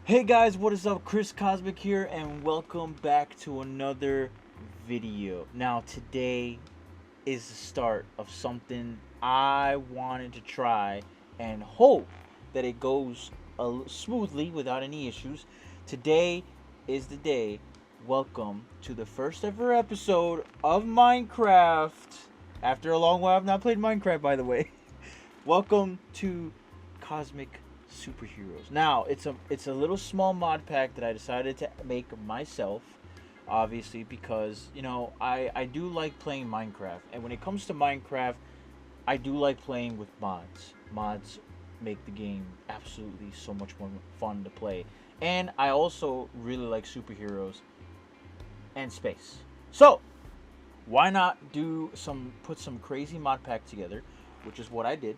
Hey guys, what is up? Chris Cosmic here, and welcome back to another video. Now, today is the start of something I wanted to try and hope that it goes smoothly without any issues. Today is the day. Welcome to the first ever episode of Minecraft. After a long while, I've not played Minecraft, by the way. Welcome to Cosmic Superheroes. Now, it's a little small mod pack that I decided to make myself, obviously, because I do like playing Minecraft, and when it comes to Minecraft, I do like playing with mods. Mods make the game absolutely so much more fun to play, and I also really like superheroes and space. So why not put some crazy mod pack together, which is what I did,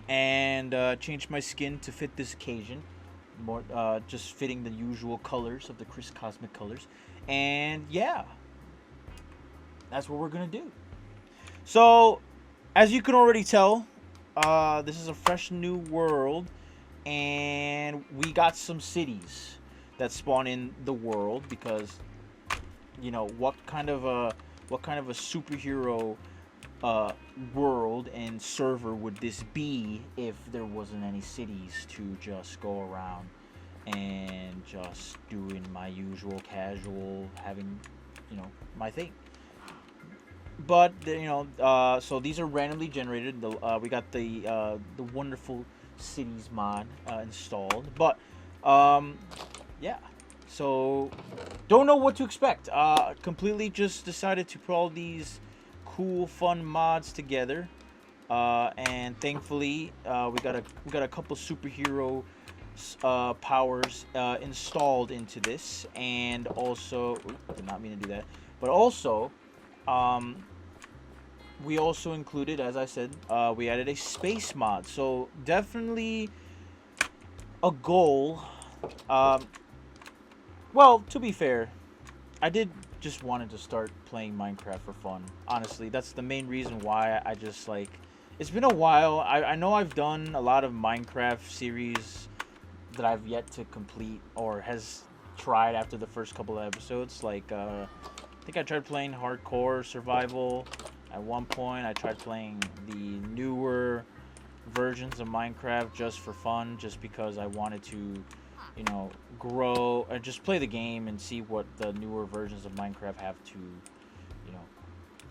and changed my skin to fit this occasion, more just fitting the usual colors of the Chris Cosmic colors, and yeah, that's what we're gonna do. So, as you can already tell, this is a fresh new world, and we got some cities that spawn in the world because what kind of a superhero world and server would this be if there wasn't any cities to just go around and just doing my usual casual, having my thing. But so these are randomly generated. We got the wonderful cities mod installed, but yeah. So don't know what to expect. Completely just decided to put all these cool, fun mods together, and thankfully we got a couple superhero powers installed into this, and also did not mean to do that, but also we also included, as I said, we added a space mod. So definitely a goal. Well, to be fair, I did just wanted to start playing Minecraft for fun. Honestly, that's the main reason why I just it's been a while. I know I've done a lot of Minecraft series that I've yet to complete or has tried after the first couple of episodes. I think I tried playing hardcore survival at one point. I tried playing the newer versions of Minecraft just for fun, just because I wanted to grow and just play the game and see what the newer versions of Minecraft have to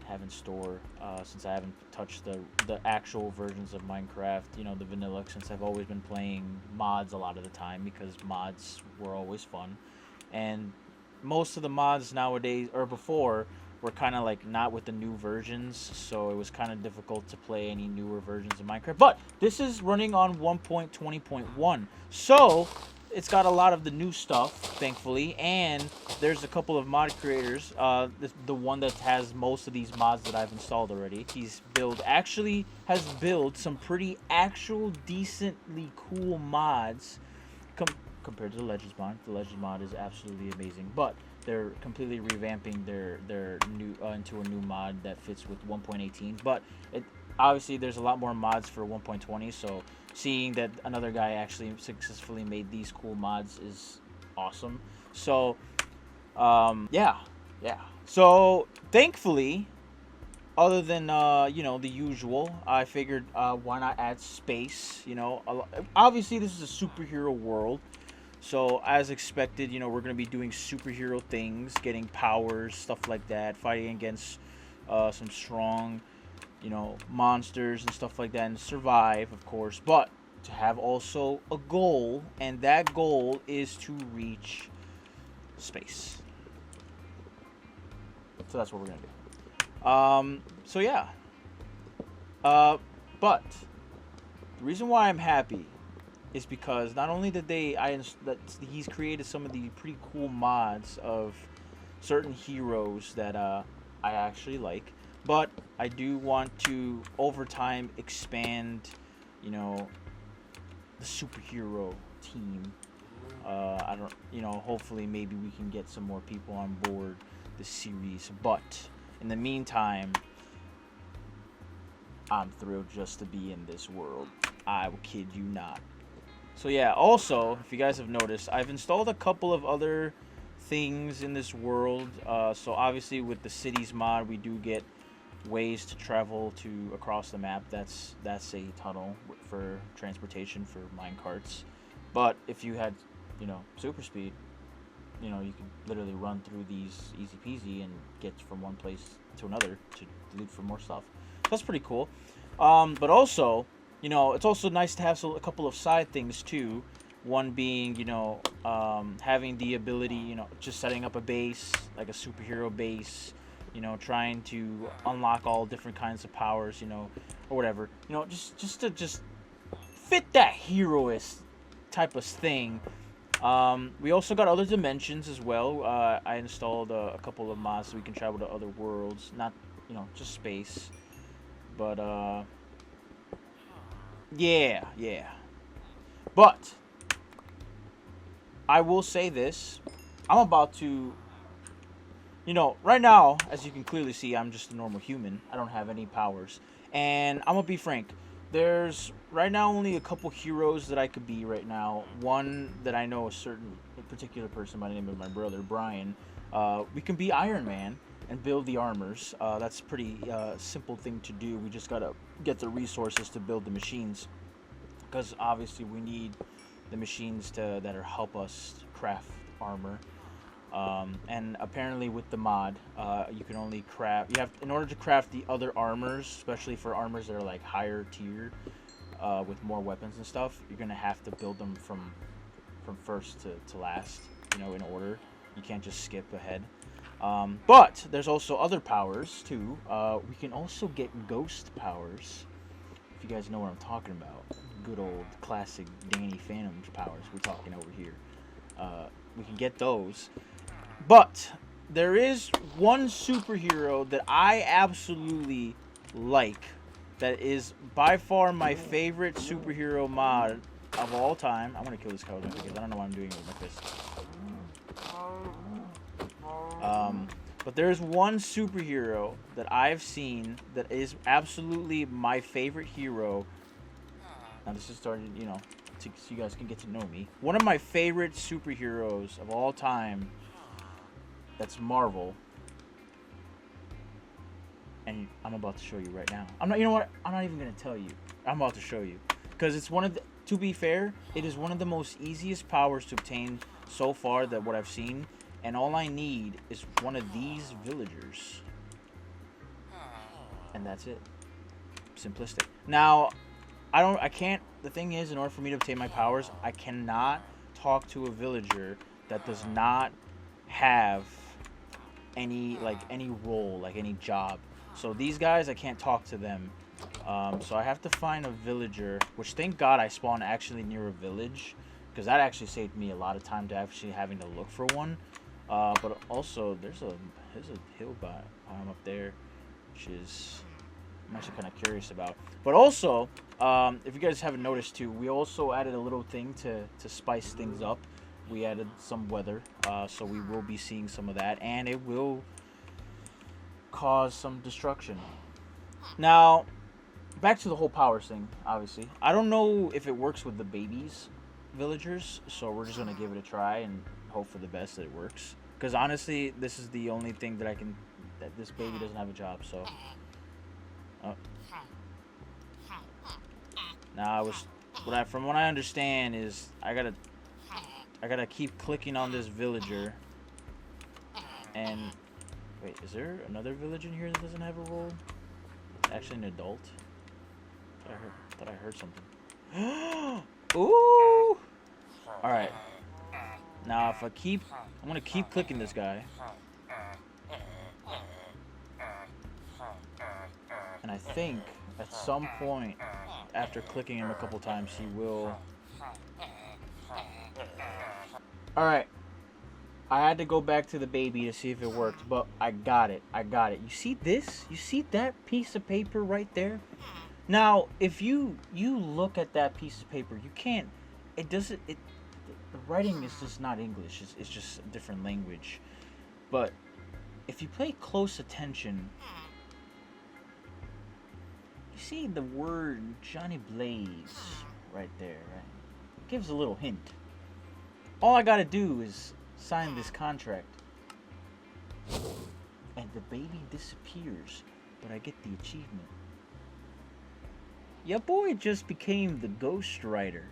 have in store, since I haven't touched the actual versions of Minecraft, the vanilla, since I've always been playing mods a lot of the time, because mods were always fun. And most of the mods nowadays, or before, were kind of not with the new versions, so it was kind of difficult to play any newer versions of Minecraft. But this is running on 1.20.1, so it's got a lot of the new stuff, thankfully, and there's a couple of mod creators. The one that has most of these mods that I've installed already, has built some pretty decently cool mods compared to the Legends mod. The Legends mod is absolutely amazing, but they're completely revamping their new into a new mod that fits with 1.18. But obviously there's a lot more mods for 1.20, so seeing that another guy actually successfully made these cool mods is awesome. So yeah. So thankfully, other than the usual, I figured why not add space. Obviously this is a superhero world, so as expected, we're gonna be doing superhero things, getting powers, stuff like that, fighting against some strong monsters and stuff like that, and survive, of course, but to have also a goal, and that goal is to reach space. So that's what we're gonna do. So yeah. But the reason why I'm happy is because not only did he's created some of the pretty cool mods of certain heroes that I actually like, but I do want to, over time, expand, the superhero team. I don't, hopefully maybe we can get some more people on board the series. But in the meantime, I'm thrilled just to be in this world. I will kid you not. So yeah, also, if you guys have noticed, I've installed a couple of other things in this world. So obviously with the cities mod, we do get ways to travel to across the map. That's a tunnel for transportation for mine carts. But if you had, super speed, you could literally run through these easy peasy and get from one place to another to loot for more stuff. That's pretty cool. But also, it's also nice to have a couple of side things too. One being, having the ability, just setting up a base, like a superhero base, trying to unlock all different kinds of powers, or whatever, just to fit that heroist type of thing. We also got other dimensions as well. I installed a couple of mods so we can travel to other worlds, not, just space. But, yeah. But, I will say this. I'm about to, right now, as you can clearly see, I'm just a normal human. I don't have any powers. And I'm going to be frank. There's right now only a couple heroes that I could be right now. One that I know a particular person by the name of my brother, Brian. We can be Iron Man and build the armors. That's a pretty simple thing to do. We just got to get the resources to build the machines. Because obviously we need the machines that are help us craft armor. And apparently with the mod, you can only craft. In order to craft the other armors, especially for armors that are like higher tier, with more weapons and stuff, you're gonna have to build them from first to last. In order. You can't just skip ahead. But there's also other powers too. We can also get ghost powers. If you guys know what I'm talking about, good old classic Danny Phantom's powers we're talking over here. We can get those. But there is one superhero that I absolutely like, that is by far my favorite superhero mod of all time. I'm gonna kill this cow with my fist. I don't know why I'm doing it with my fist. But there's one superhero that I've seen that is absolutely my favorite hero. Now this is starting, so you guys can get to know me. One of my favorite superheroes of all time. That's Marvel. And I'm about to show you right now. I'm not even gonna tell you. I'm about to show you. Because it's to be fair, it is one of the most easiest powers to obtain so far that what I've seen. And all I need is one of these villagers. And that's it. Simplistic. Now, the thing is, in order for me to obtain my powers, I cannot talk to a villager that does not have any role, like any job. So these guys, I can't talk to them. So I have to find a villager, which thank God I spawned actually near a village, because that actually saved me a lot of time to actually having to look for one. But also there's a hill biome up there, which is I'm actually kind of curious about. But also, if you guys haven't noticed too, we also added a little thing to spice things up. We added some weather, so we will be seeing some of that, and it will cause some destruction. Now, back to the whole powers thing, obviously. I don't know if it works with the babies villagers, so we're just going to give it a try and hope for the best that it works. Because honestly, this is the only thing that this baby doesn't have a job, so. Oh. Now, from what I understand is, I gotta keep clicking on this villager. And wait, is there another village in here that doesn't have a role? Actually, an adult. Thought I heard something. Ooh! All right. Now, I'm gonna keep clicking this guy. And I think at some point, after clicking him a couple times, he will. Alright. I had to go back to the baby to see if it worked, but I got it. You see this? You see that piece of paper right there? Now, if you look at that piece of paper, you can't. The writing is just not English. It's just a different language. But if you pay close attention, you see the word Johnny Blaze right there, right? gives a little hint. All I gotta do is sign this contract. And the baby disappears, but I get the achievement. Your boy just became the Ghost Rider.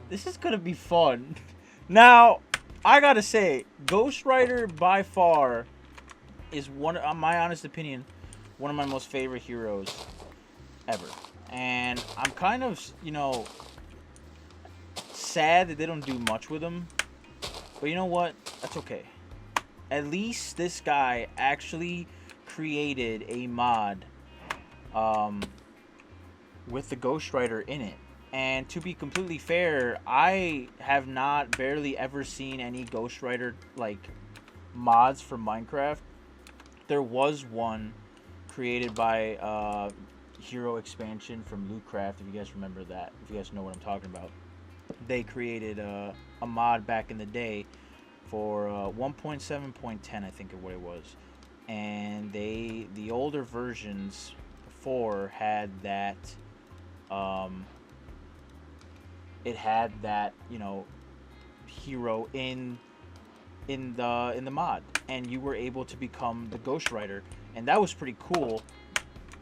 This is gonna be fun. Now, I gotta say, Ghost Rider by far is my honest opinion, one of my most favorite heroes ever. And I'm kind of, sad that they don't do much with him. But you know what? That's okay. At least this guy actually created a mod with the Ghost Rider in it. And to be completely fair, I have not barely ever seen any Ghost Rider mods for Minecraft. There was one created by Hero Expansion from Lootcraft, if you guys remember that, if you guys know what I'm talking about. They created a mod back in the day for 1.7.10, I think of what it was. And the older versions before had that it had that, hero in the mod, and you were able to become the Ghost Rider, and that was pretty cool.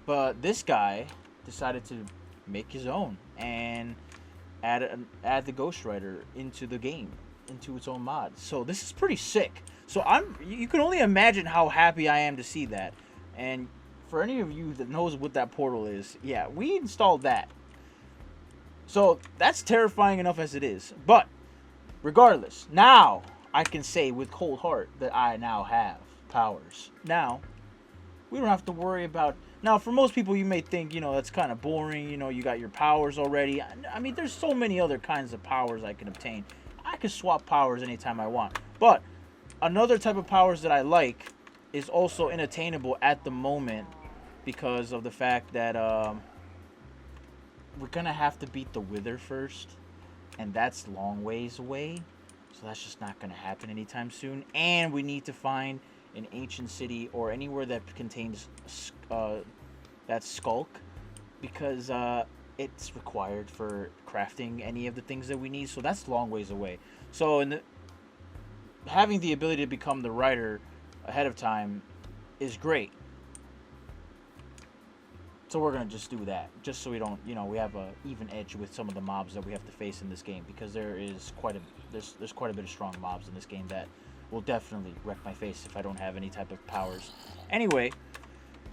But this guy decided to make his own and add the Ghost Rider into the game, into its own mod. So this is pretty sick. So you can only imagine how happy I am to see that. And for any of you that knows what that portal is, yeah, we installed that. So that's terrifying enough as it is. But regardless, now I can say with cold heart that I now have powers. Now, we don't have to worry about... Now, for most people, you may think, that's kind of boring. You got your powers already. I mean, there's so many other kinds of powers I can obtain. I can swap powers anytime I want. But another type of powers that I like is also unattainable at the moment because of the fact that we're going to have to beat the Wither first. And that's long ways away. So that's just not going to happen anytime soon. And we need to find an ancient city or anywhere that contains that skulk, because it's required for crafting any of the things that we need. So that's long ways away. So having the ability to become the Rider ahead of time is great. So we're gonna just do that, just so we don't, we have a even edge with some of the mobs that we have to face in this game, because there's quite a bit of strong mobs in this game that will definitely wreck my face if I don't have any type of powers. Anyway,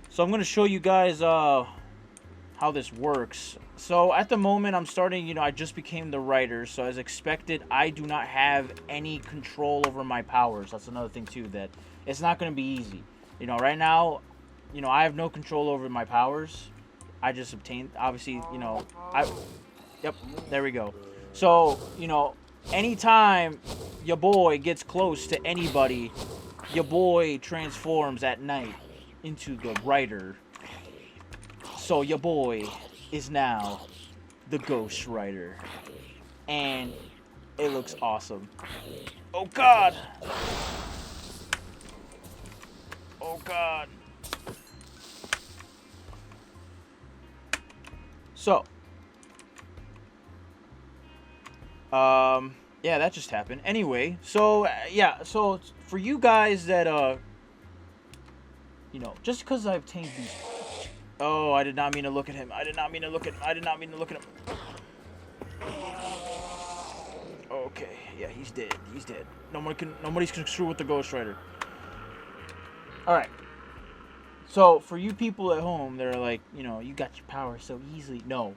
so I'm gonna show you guys how this works. So at the moment, I'm starting. I just became the Rider, so as expected, I do not have any control over my powers. That's another thing too, that it's not gonna be easy. Right now, I have no control over my powers. I just obtained, obviously, yep, there we go. So, anytime your boy gets close to anybody, your boy transforms at night into the Rider. So your boy is now the Ghost Rider. And it looks awesome. Oh God! Oh God! So, yeah, that just happened. Anyway, so, yeah, so for you guys that, just because I obtained these... Oh, I did not mean to look at him. I did not mean to look at him. Okay, yeah, he's dead. Nobody's can screw with the Ghost Rider. Alright. So, for you people at home that are like, you got your power so easily. No.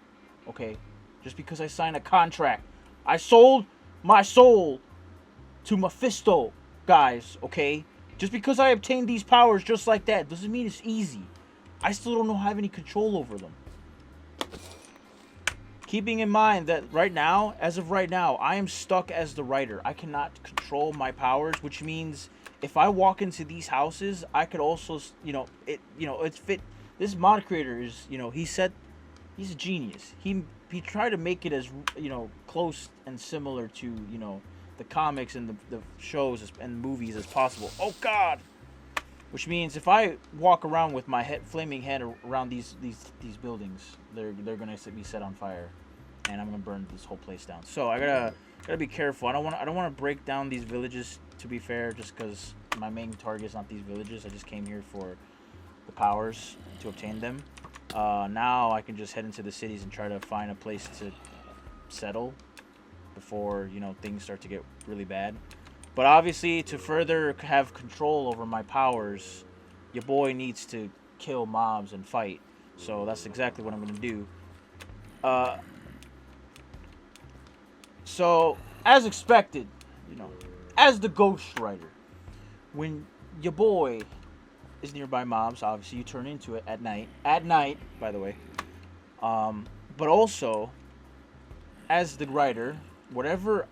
Okay? Just because I signed a contract. I sold my soul to Mephisto, guys, okay? Just because I obtained these powers just like that doesn't mean it's easy. I still don't have any control over them. Keeping in mind that as of right now, I am stuck as the Rider. I cannot control my powers, which means... If I walk into these houses, I could also, it's fit. This mod creator is, he's a genius. He tried to make it as, close and similar to, the comics and the shows and movies as possible. Oh God! Which means if I walk around with my flaming head around these buildings, they're gonna be set on fire. and I'm gonna burn this whole place down. So I gotta be careful. I don't want to break down these villages. To be fair, just because my main target is not these villages. I just came here for the powers to obtain them. Now I can just head into the cities and try to find a place to settle before, you know, things start to get really bad. But obviously, to further have control over my powers, your boy needs to kill mobs and fight. So that's exactly what I'm gonna do. So as expected, you know, as the Ghost Rider, when your boy is nearby mobs, obviously you turn into it at night. At night, by the way. But also, as the Rider, whatever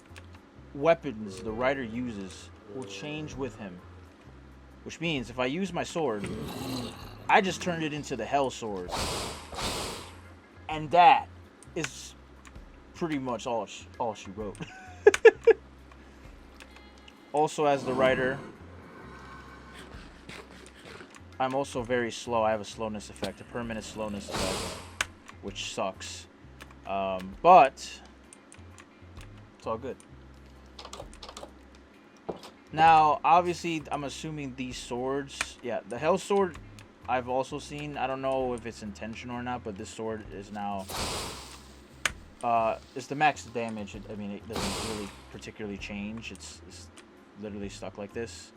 weapons the Rider uses will change with him. Which means if I use my sword, I just turned it into the Hell Sword. And that is pretty much all she wrote. Also, as the Rider, I'm also very slow. I have a slowness effect, a permanent slowness effect, which sucks. But it's all good. Now, obviously, I'm assuming these swords... Yeah, the Hell Sword I've also seen. I don't know if it's intentional or not, but this sword is now... it's the max damage. I mean, it doesn't really particularly change. It's literally stuck like this.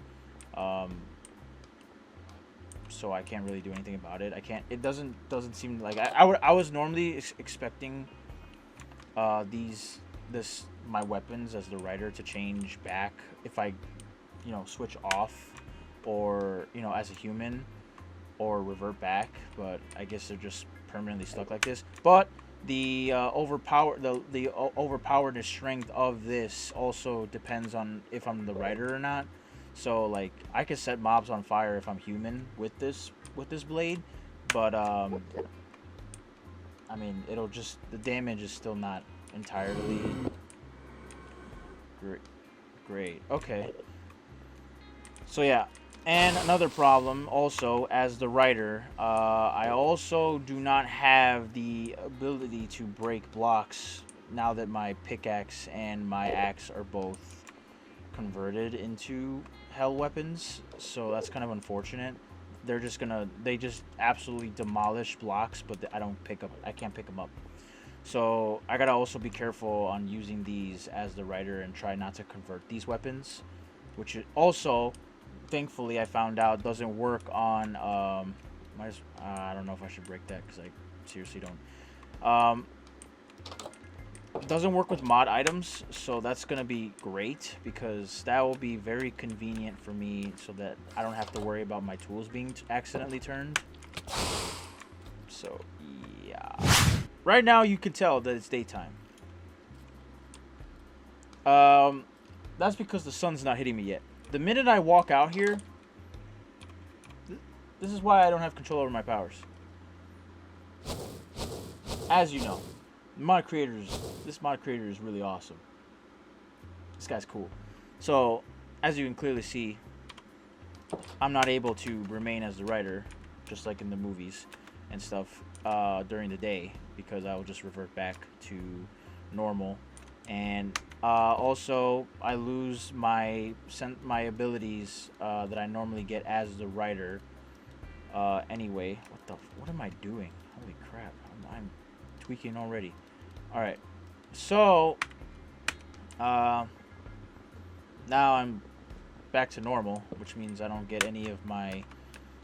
So I can't really do anything about it. I can't... It doesn't seem like... I was normally expecting my weapons as the Rider to change back if I, you know, switch off, or, you know, as a human, or revert back, but I guess they're just permanently stuck like this. But the overpowered strength of this also depends on if I'm the Rider or not. So like I could set mobs on fire if I'm human with this blade, but I mean, it'll just... The damage is still not entirely great. Okay. So yeah, and another problem also as the Rider, I also do not have the ability to break blocks now that my pickaxe and my axe are both converted into hell weapons. So that's kind of unfortunate. They just absolutely demolish blocks, but I can't pick them up. So I gotta also be careful on using these as the Rider and try not to convert these weapons, which also, thankfully, I found out doesn't work on. I don't know if I should break that because I seriously don't. Doesn't work with mod items, so that's gonna be great because that will be very convenient for me, so that I don't have to worry about my tools being accidentally turned. So yeah. Right now, you can tell that it's daytime. That's because the sun's not hitting me yet. The minute I walk out here, this is why I don't have control over my powers. As you know, this mod creator is really awesome. This guy's cool. So, as you can clearly see, I'm not able to remain as the Rider, just like in the movies and stuff, during the day, because I will just revert back to normal. And also, I lose my abilities that I normally get as the Rider. Anyway, what am I doing? Holy crap! I'm tweaking already. All right, so now I'm back to normal, which means I don't get any of my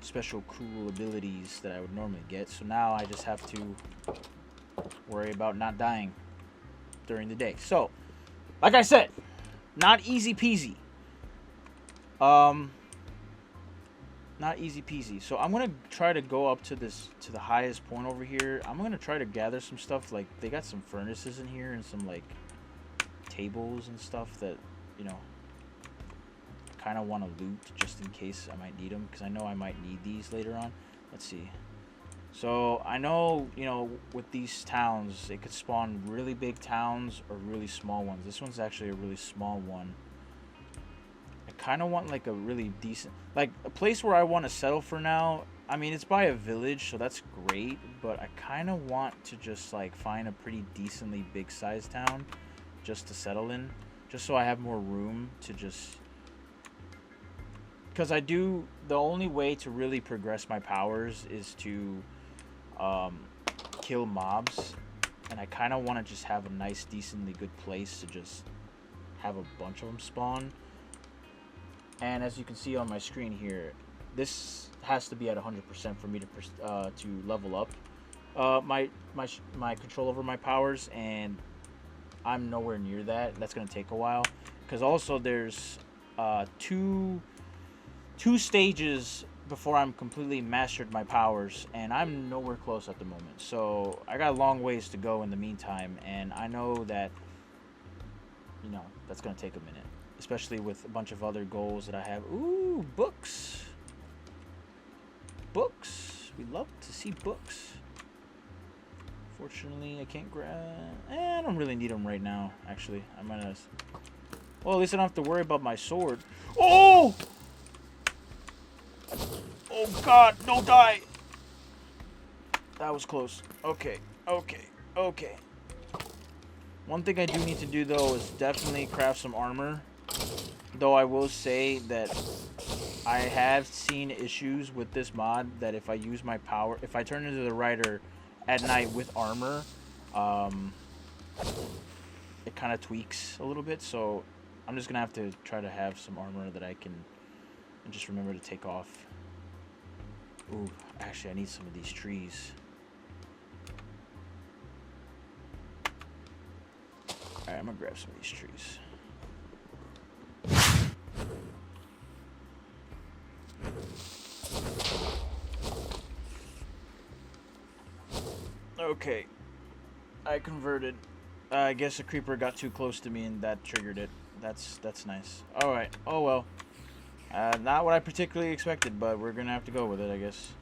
special cool abilities that I would normally get. So now I just have to worry about not dying during the day. So, like I said, not easy peasy. Not easy peasy. So I'm gonna try to go up to the highest point over here. I'm gonna try to gather some stuff. Like, they got some furnaces in here and some like tables and stuff that, you know, I kind of want to loot just in case I might need them, because I know I might need these later on. Let's see. So I know, you know, with these towns, it could spawn really big towns or really small ones. This one's actually a really small one. I kind of want like a really decent, like a place where I want to settle for now. I mean, it's by a village, so that's great, but I kind of want to just like find a pretty decently big sized town just to settle in, just so I have more room to just, because the only way to really progress my powers is to kill mobs, and I kind of want to just have a nice, decently good place to just have a bunch of them spawn. And as you can see on my screen here, this has to be at 100% for me to level up my control over my powers, and I'm nowhere near that. That's gonna take a while, because also there's two stages before I'm completely mastered my powers, and I'm nowhere close at the moment. So I got a long ways to go in the meantime, and I know that, you know, that's gonna take a minute, especially with a bunch of other goals that I have. Ooh, books. Books. We love to see books. Fortunately, I can't grab. I don't really need them right now. Actually, I might have. Well, at least I don't have to worry about my sword. Oh! Oh God! Don't die. That was close. Okay. One thing I do need to do though is definitely craft some armor. Though I will say that I have seen issues with this mod that if I use my power, if I turn into the Rider at night with armor, it kind of tweaks a little bit. So I'm just gonna have to try to have some armor that I can just remember to take off. Ooh, actually I need some of these trees. Alright, I'm gonna grab some of these trees. Okay, I converted. I guess a creeper got too close to me and that triggered it. That's nice. Alright, oh well. Not what I particularly expected, but we're gonna have to go with it, I guess.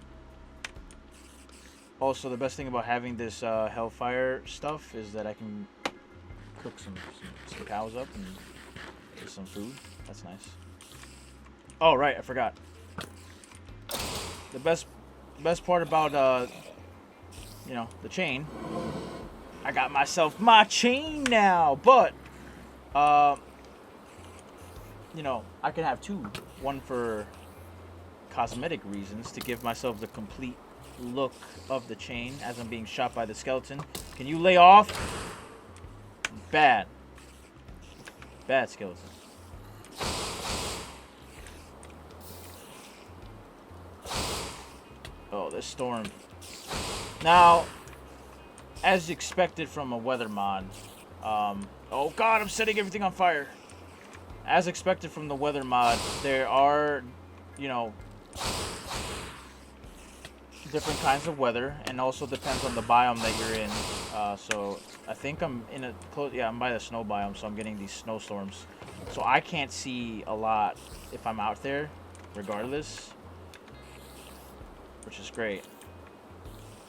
Also, the best thing about having this Hellfire stuff is that I can cook some cows up and get some food. That's nice. Oh, right, I forgot. The best part about you know, the chain. I got myself my chain now, but you know, I can have two. One for cosmetic reasons, to give myself the complete look of the chain as I'm being shot by the skeleton. Can you lay off? Bad skeleton. Oh, this storm. Now, as expected from a weather mod, oh God, I'm setting everything on fire. As expected from the weather mod, there are, you know, different kinds of weather, and also depends on the biome that you're in. So I think I'm in a I'm by the snow biome, so I'm getting these snowstorms. So I can't see a lot if I'm out there, regardless, which is great.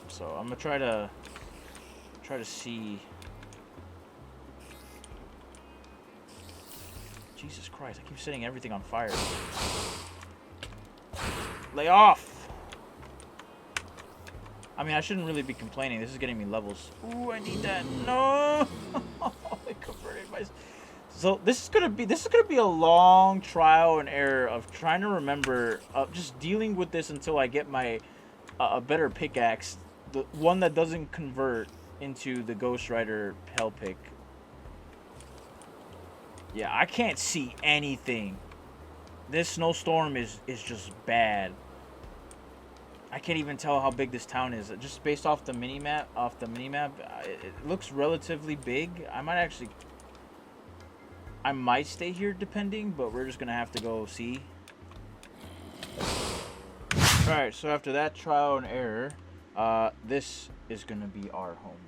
So I'm gonna try to see. Jesus Christ, I keep setting everything on fire. Lay off! I mean, I shouldn't really be complaining. This is getting me levels. Ooh, I need that. No! I converted my... So this is gonna be a long trial and error of trying to remember, just dealing with this until I get my a better pickaxe, the one that doesn't convert into the Ghost Rider Hell Pick. Yeah, I can't see anything. This snowstorm is just bad. I can't even tell how big this town is. Just based off the minimap, it looks relatively big. I might stay here depending, but we're just gonna have to go see. Alright, so after that trial and error, this is gonna be our home.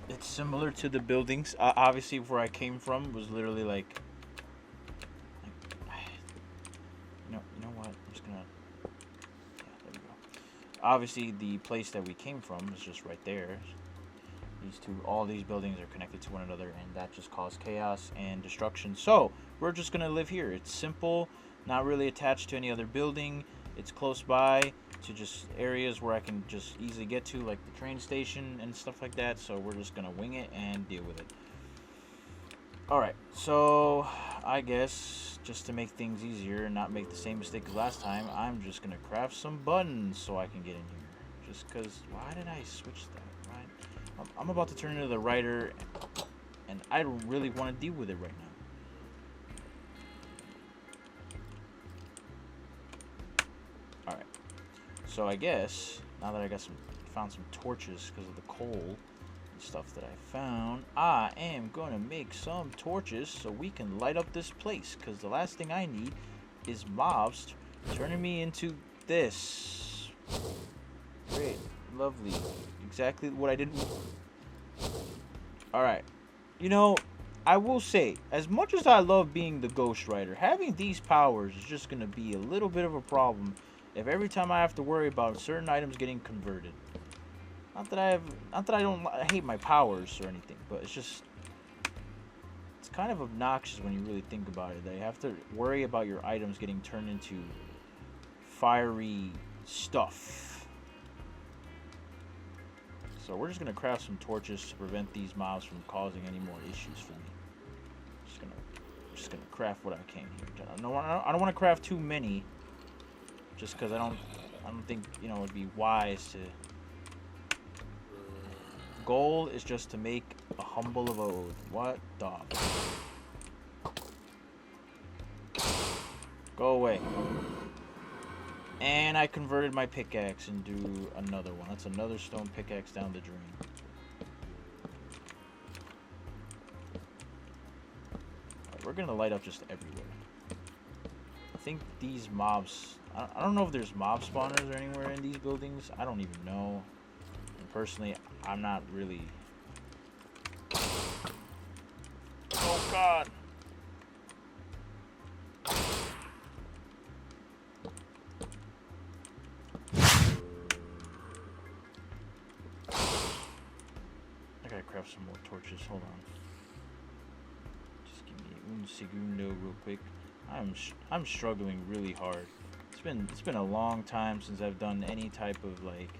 It's similar to the buildings. Obviously, where I came from was literally like you know what? I'm just gonna. Yeah, there we go. Obviously, the place that we came from was just right there. all these buildings are connected to one another, and that just caused chaos and destruction. So we're just gonna live here. It's simple, not really attached to any other building. It's close by to just areas where I can just easily get to, like the train station and stuff like that. So we're just gonna wing it and deal with it. Alright, so I guess just to make things easier and not make the same mistake as last time, I'm just gonna craft some buttons so I can get in here. Just because, why did I switch that? Right? I'm about to turn into the writer, and I don't really want to deal with it right now. Alright, so I guess, now that I found some torches because of the coal and stuff that I found, I am going to make some torches so we can light up this place, because the last thing I need is mobs turning me into this. Great, lovely, exactly what I didn't. Alright, you know, I will say, as much as I love being the Ghost Rider, having these powers is just going to be a little bit of a problem if every time I have to worry about certain items getting converted. Not that I hate my powers or anything, but it's kind of obnoxious when you really think about it, that you have to worry about your items getting turned into fiery stuff. So we're just gonna craft some torches to prevent these mobs from causing any more issues for me. Just gonna craft what I can here. I don't want to craft too many, just because I don't think, you know, it'd be wise to. Goal is just to make a humble abode. What the? Go away. And I converted my pickaxe into another one. That's another stone pickaxe down the drain. Right, we're gonna light up just everywhere. I think these mobs, I don't know if there's mob spawners or anywhere in these buildings. I don't even know. And personally, I'm not really. Oh God. I gotta craft some more torches. Hold on. Just give me un segundo real quick. I'm struggling really hard. It's been a long time since I've done any type of like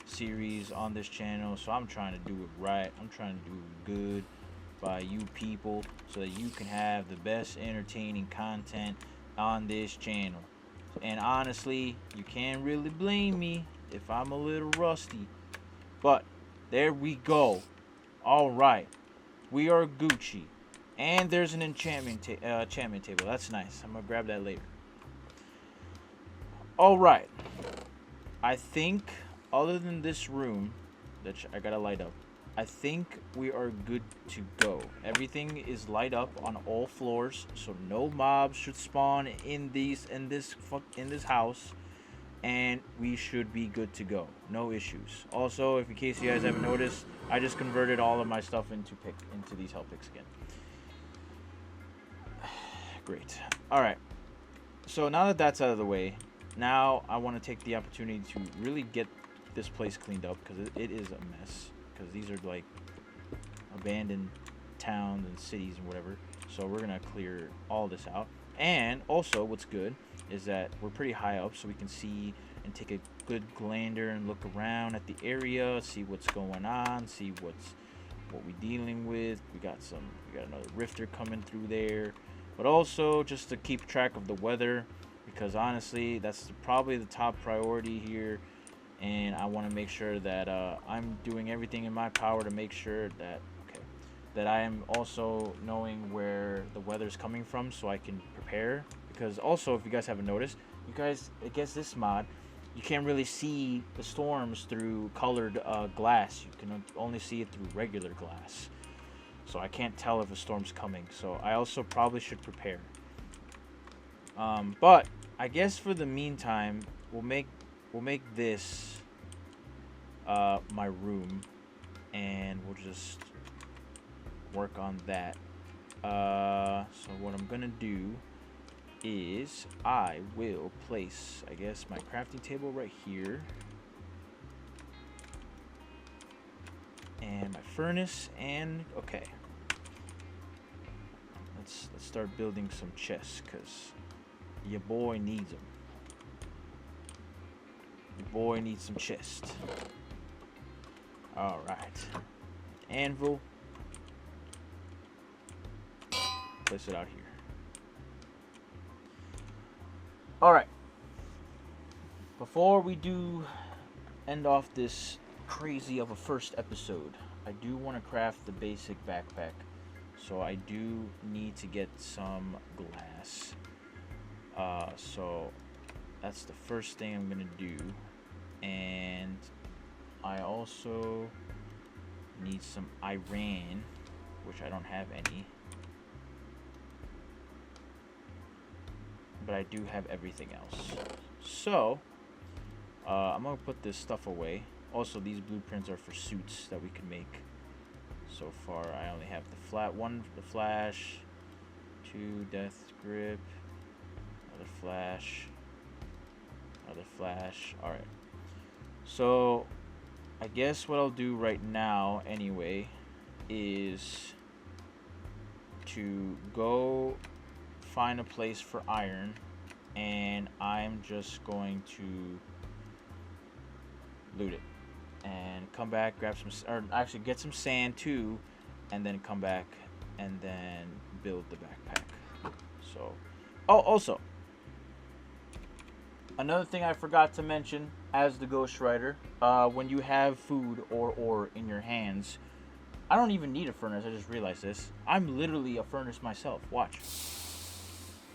series on this channel, so I'm trying to do it right. I'm trying to do it good by you people so that you can have the best entertaining content on this channel. And honestly, you can't really blame me if I'm a little rusty. But there we go. All right, we are Gucci, and there's an enchantment table. That's nice. I'm gonna grab that later. All right, I think other than this room that I gotta light up, I think we are good to go. Everything is light up on all floors, so no mobs should spawn in this house. And we should be good to go. No issues. Also, if in case you guys haven't noticed, I just converted all of my stuff into these hell picks again. Great. Alright. So now that that's out of the way, now I want to take the opportunity to really get this place cleaned up, because it is a mess. Because these are like abandoned towns and cities and whatever. So we're going to clear all this out. And also, what's good is that we're pretty high up, so we can see and take a good glander and look around at the area, see what's going on, see what we're dealing with. We got another rifter coming through there, but also just to keep track of the weather, because honestly, that's probably the top priority here. And I want to make sure that I'm doing everything in my power to make sure that I am also knowing where the weather's coming from, so I can prepare. Because also, if you guys haven't noticed, I guess this mod, you can't really see the storms through colored glass. You can only see it through regular glass. So I can't tell if a storm's coming. So I also probably should prepare. But I guess for the meantime, we'll make this my room, and we'll just work on that. So what I'm gonna do is I will place, I guess, my crafting table right here, And my furnace, and okay. Let's start building some chests, cause your boy needs them. Your boy needs some chests. All right. Anvil. Place it out here. All right. Before we do end off this crazy of a first episode, I do want to craft the basic backpack. So I do need to get some glass. So that's the first thing I'm gonna do. And I also need some iron, which I don't have any. But I do have everything else. So I'm gonna put this stuff away. Also, these blueprints are for suits that we can make. So far, I only have the flash, 2 death grip, another flash. All right. So I guess what I'll do right now, anyway, is to go find a place for iron, and I'm just going to loot it and come back, grab some, or actually get some sand too, and then come back and then build the backpack. So, oh, also another thing I forgot to mention as the ghostwriter, when you have food or ore in your hands, I don't even need a furnace. I just realized this. I'm literally a furnace myself. Watch.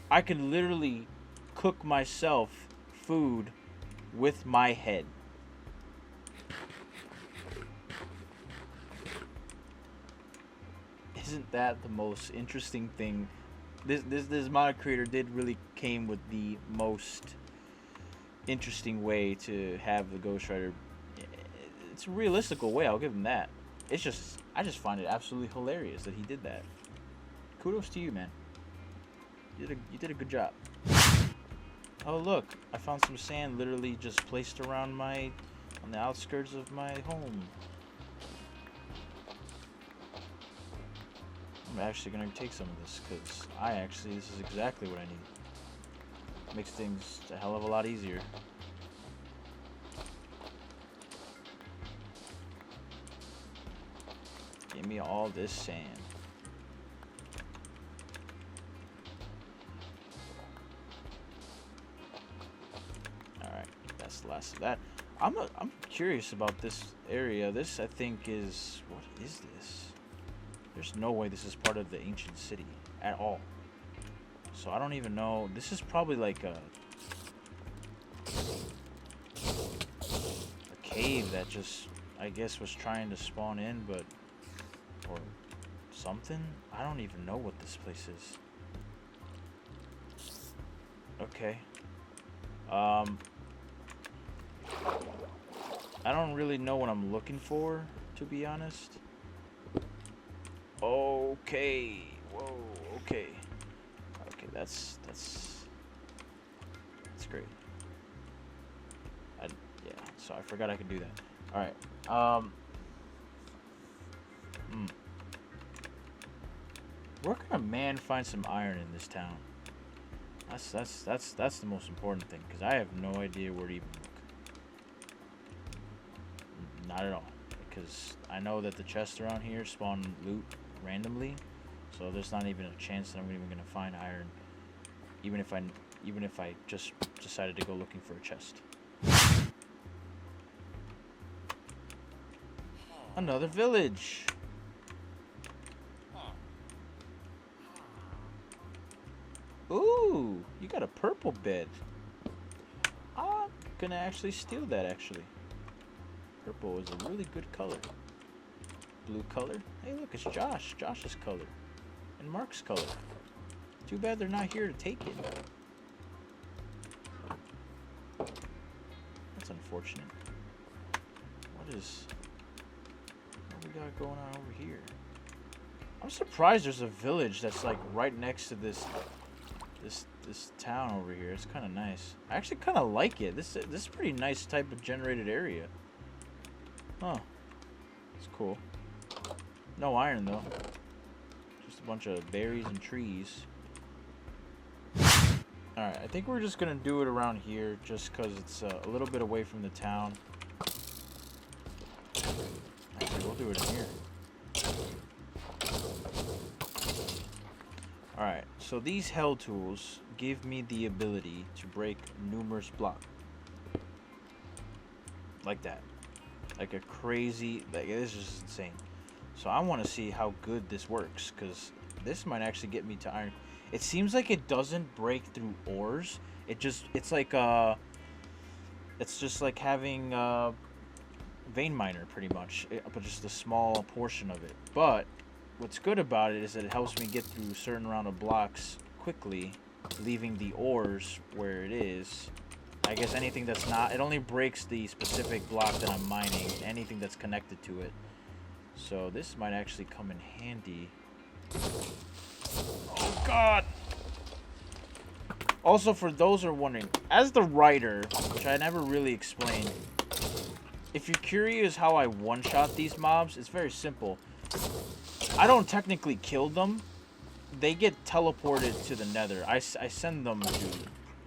I can literally cook myself food with my head. Isn't that the most interesting thing? This mod creator did really came with the most interesting way to have the ghostwriter. It's a realistical way, I'll give him that. It's just, I just find it absolutely hilarious that he did that. Kudos to you, man. You did a good job. Oh look, I found some sand literally just placed around on the outskirts of my home. I'm actually gonna take some of this because this is exactly what I need. Makes things a hell of a lot easier. Give me all this sand. Alright, that's the last of that. I'm curious about this area. This, I think, is... What is this? There's no way this is part of the ancient city at all. So I don't even know. This is probably like a cave that just, I guess, was trying to spawn in, but... Or something? I don't even know what this place is. Okay. I don't really know what I'm looking for, to be honest. Okay. Whoa. Okay. Okay, that's great. Yeah. So I forgot I could do that. All right. Where can a man find some iron in this town? That's the most important thing, because I have no idea where to even look. Not at all, because I know that the chests around here spawn loot randomly, so there's not even a chance that I'm even gonna find iron, even if I just decided to go looking for a chest. Another village. Ooh, you got a purple bed. I'm gonna actually steal that, actually. Purple is a really good color. Blue color? Hey, look, it's Josh's color. And Mark's color. Too bad they're not here to take it. That's unfortunate. What we got going on over here? I'm surprised there's a village that's like right next to this town over here. It's kind of nice. I actually kind of like it. This is a pretty nice type of generated area. Huh. It's cool. No iron, though. Just a bunch of berries and trees. Alright, I think we're just gonna do it around here just because it's a little bit away from the town. Actually, we'll do it in here. Alright, so these hell tools give me the ability to break numerous blocks. Like that. Like a crazy... Like, it's just insane. So I want to see how good this works, because this might actually get me to iron. It seems like it doesn't break through ores. It's like it's just like having vein miner pretty much, but just a small portion of it. But what's good about it is that it helps me get through a certain round of blocks quickly, leaving the ores where it is. I guess anything that's not, it only breaks the specific block that I'm mining, anything that's connected to it. So this might actually come in handy. Oh god! Also, for those who are wondering, as the writer, which I never really explained, if you're curious how I one-shot these mobs, it's very simple. I don't technically kill them. They get teleported to the nether. I send them to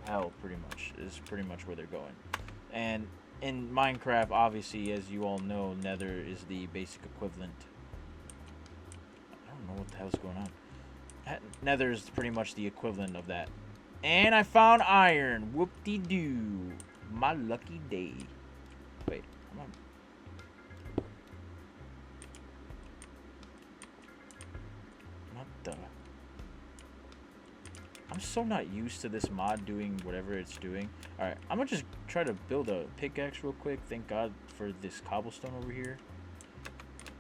hell, pretty much, is pretty much where they're going. And in Minecraft, obviously, as you all know, nether is the basic equivalent. I don't know what the hell's going on. Nether is pretty much the equivalent of that. And I found iron. Whoop-de-doo. My lucky day. Wait, come on. What the? I'm so not used to this mod doing whatever it's doing. Alright, I'm gonna just try to build a pickaxe real quick. Thank God for this cobblestone over here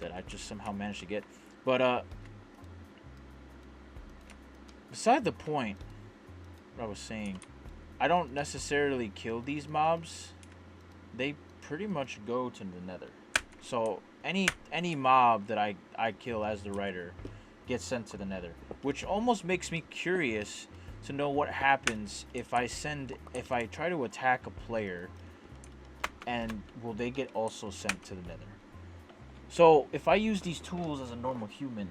that I just somehow managed to get. But, beside the point, what I was saying, I don't necessarily kill these mobs. They pretty much go to the nether. So any mob that I kill as the writer gets sent to the nether, which almost makes me curious to know what happens if I try to attack a player, and will they get also sent to the nether. So if I use these tools as a normal human,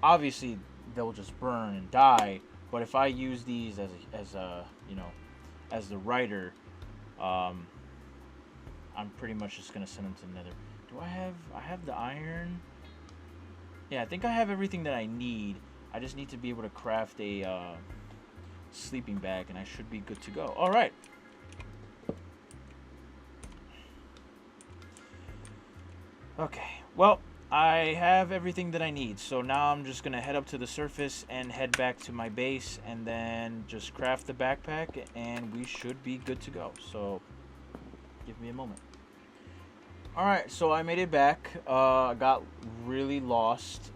obviously they'll just burn and die. But if I use these as the writer, I'm pretty much just gonna send them to the nether. Do I have the iron? Yeah, I think I have everything that I need. I just need to be able to craft a sleeping bag, and I should be good to go. All right. Okay. Well, I have everything that I need, so now I'm just gonna head up to the surface and head back to my base, and then just craft the backpack, and we should be good to go. So give me a moment. Alright, so I made it back. I got really lost.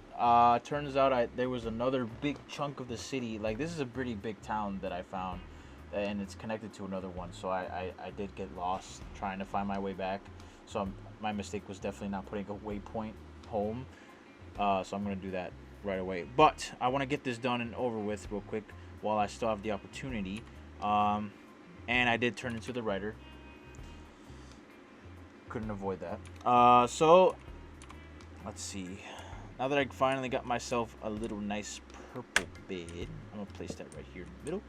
Turns out there was another big chunk of the city. Like, this is a pretty big town that I found, and it's connected to another one, so I did get lost trying to find my way back. So my mistake was definitely not putting a waypoint home, so I'm gonna do that right away. But I want to get this done and over with real quick while I still have the opportunity. And I did turn into the writer. Couldn't avoid that. So let's see. Now that I finally got myself a little nice purple bed, I'm gonna place that right here in the middle.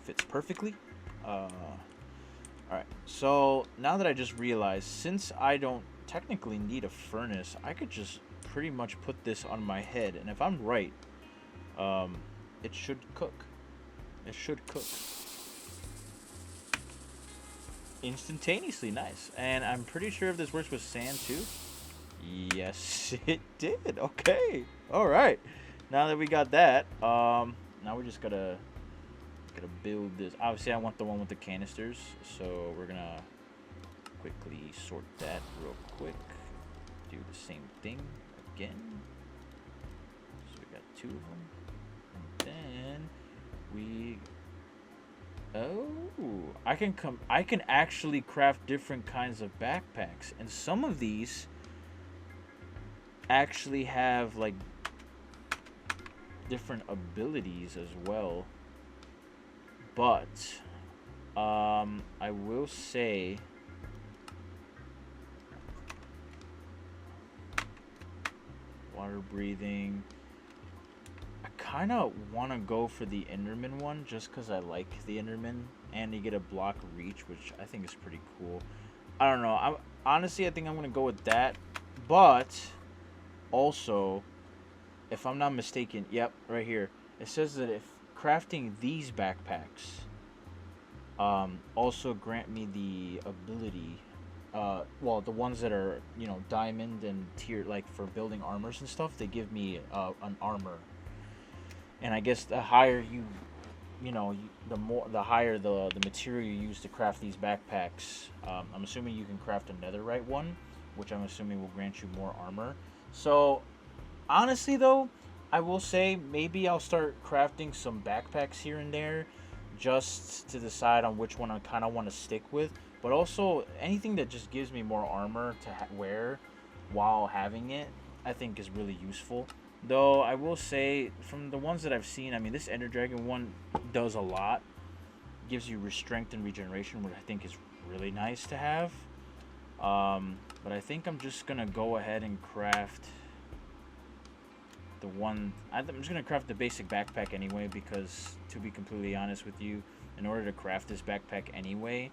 Fits perfectly. Alright, so now that I just realized, since I don't technically need a furnace, I could just pretty much put this on my head, and if I'm right, it should cook. It should cook instantaneously. Nice. And I'm pretty sure if this works with sand too. Yes, it did. Okay. All right. Now that we got that, now we just gotta build this. Obviously, I want the one with the canisters, so we're gonna quickly sort that real quick. Do the same thing again. So we got 2 of them, and then we. Oh, I can actually craft different kinds of backpacks, and some of these actually have like different abilities as well. But I will say water breathing. I kind of want to go for the Enderman one just because I like the Enderman, and you get a block reach, which I think is pretty cool. I don't know. Honestly, I think I'm gonna go with that, but also, if I'm not mistaken, yep, right here it says that if crafting these backpacks also grant me the ability, well, the ones that are, you know, diamond and tier, like for building armors and stuff, they give me an armor. And I guess the higher the higher the material you use to craft these backpacks. I'm assuming you can craft a netherite one, which I'm assuming will grant you more armor. So honestly though, I will say maybe I'll start crafting some backpacks here and there, just to decide on which one I kind of want to stick with. But also anything that just gives me more armor to wear while having it, I think is really useful. Though I will say, from the ones that I've seen, I mean, this Ender Dragon one does a lot. Gives you strength and regeneration, which I think is really nice to have. But I think I'm just going to go ahead and craft the one. I'm just going to craft the basic backpack anyway, because to be completely honest with you, in order to craft this backpack anyway,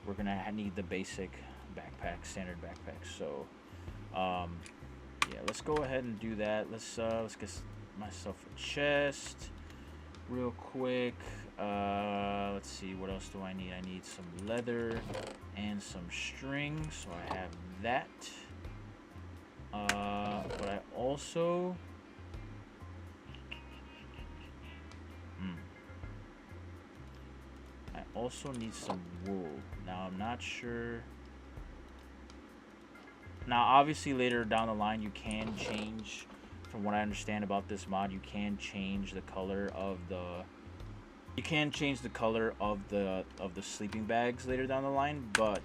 we're going to need the basic backpack, standard backpack. So, yeah, let's go ahead and do that. Let's get myself a chest real quick. Let's see, what else do I need? I need some leather and some string, so I have that. But I also need some wool. Now I'm not sure. Now, obviously, later down the line, you can change. From what I understand about this mod, you can change the color of the. You can change the color of the sleeping bags later down the line, but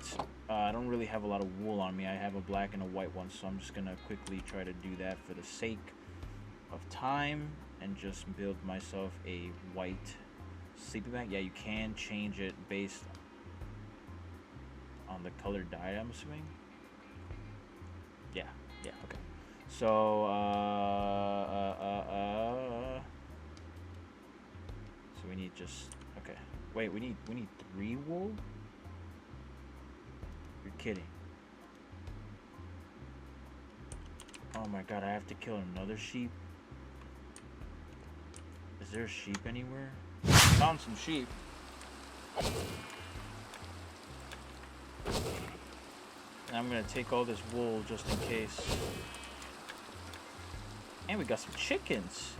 I don't really have a lot of wool on me. I have a black and a white one, so I'm just gonna quickly try to do that for the sake of time and just build myself a white sleeping bag. Yeah, you can change it based on the color dyed, I'm assuming. Yeah, okay. So, so we need just, okay. Wait, we need 3 wool? You're kidding. Oh my god, I have to kill another sheep? Is there a sheep anywhere? Found some sheep. And I'm gonna take all this wool just in case. And we got some chickens.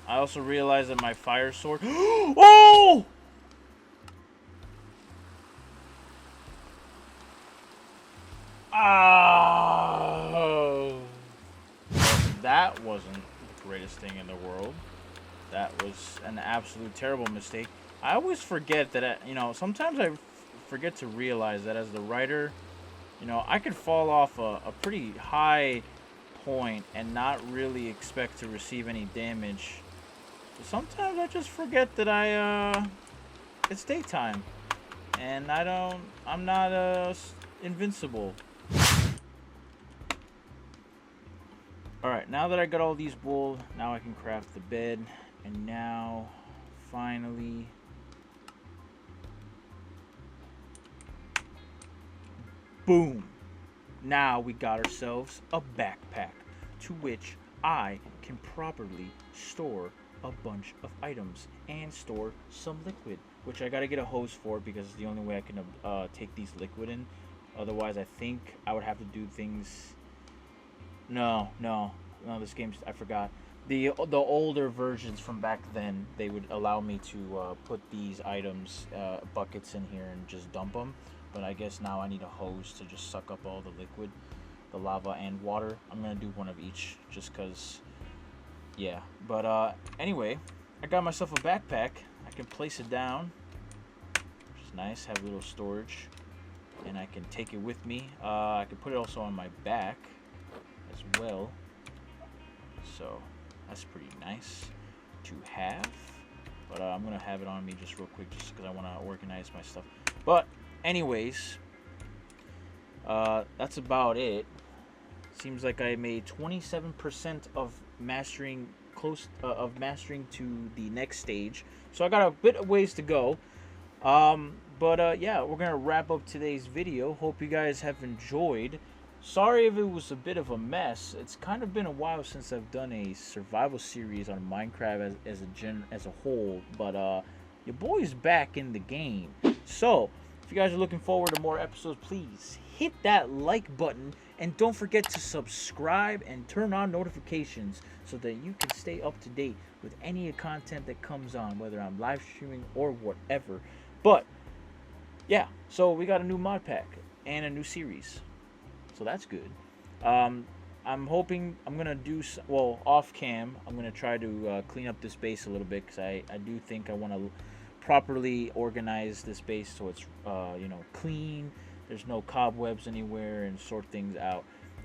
I also realized that my fire sword. Oh! Oh! That wasn't the greatest thing in the world. That was an absolute terrible mistake. I always forget that, sometimes I forget to realize that as the writer, I could fall off a pretty high point and not really expect to receive any damage. So sometimes I just forget that it's daytime and I'm not invincible. Alright, now that I got all these wool, now I can craft the bed. And now, finally, boom! Now we got ourselves a backpack, to which I can properly store a bunch of items and store some liquid, which I gotta get a hose for because it's the only way I can take these liquid in. Otherwise, I think I would have to do things. No, this game's, I forgot. The older versions from back then, they would allow me to put these items, buckets in here and just dump them. But I guess now I need a hose to just suck up all the liquid, the lava and water. I'm going to do one of each just because, yeah. But anyway, I got myself a backpack. I can place it down, which is nice, have a little storage. And I can take it with me. I can put it also on my back as well. So that's pretty nice to have. But I'm going to have it on me just real quick just because I want to organize my stuff. But anyways, that's about it. Seems like I made 27% of mastering to the next stage. So I got a bit of ways to go. But yeah, we're gonna wrap up today's video. Hope you guys have enjoyed. Sorry if it was a bit of a mess. It's kind of been a while since I've done a survival series on Minecraft as a whole. But your boy's back in the game. So if you guys are looking forward to more episodes, please hit that like button and don't forget to subscribe and turn on notifications so that you can stay up to date with any content that comes on, whether I'm live streaming or whatever. But yeah, so we got a new mod pack and a new series, so that's good. I'm hoping I'm gonna do off cam. I'm gonna try to clean up this base a little bit because I do think I want to properly organize this base so it's clean. There's no cobwebs anywhere, and sort things out.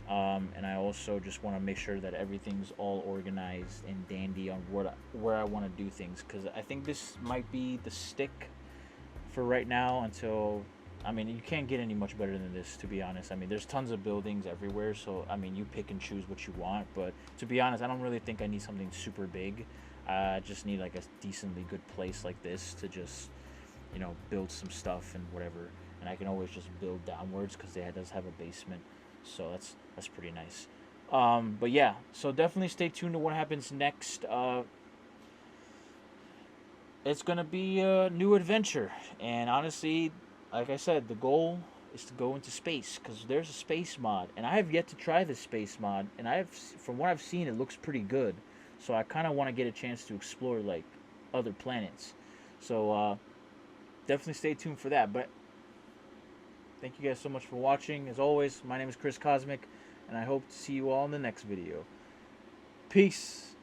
And I also just want to make sure that everything's all organized and dandy on where I want to do things, because I think this might be the stick for right now until, I mean, you can't get any much better than this, to be honest. I mean, there's tons of buildings everywhere, so I mean, you pick and choose what you want. But to be honest, I don't really think I need something super big. I just need like a decently good place like this to just, build some stuff and whatever. And I can always just build downwards because it does have a basement, so that's pretty nice. But yeah, so definitely stay tuned to what happens next. It's gonna be a new adventure, and honestly, like I said, the goal is to go into space because there's a space mod, and I have yet to try this space mod, and from what I've seen, it looks pretty good. So I kind of want to get a chance to explore like other planets. So definitely stay tuned for that. But thank you guys so much for watching. As always, my name is Chris Cosmic, and I hope to see you all in the next video. Peace.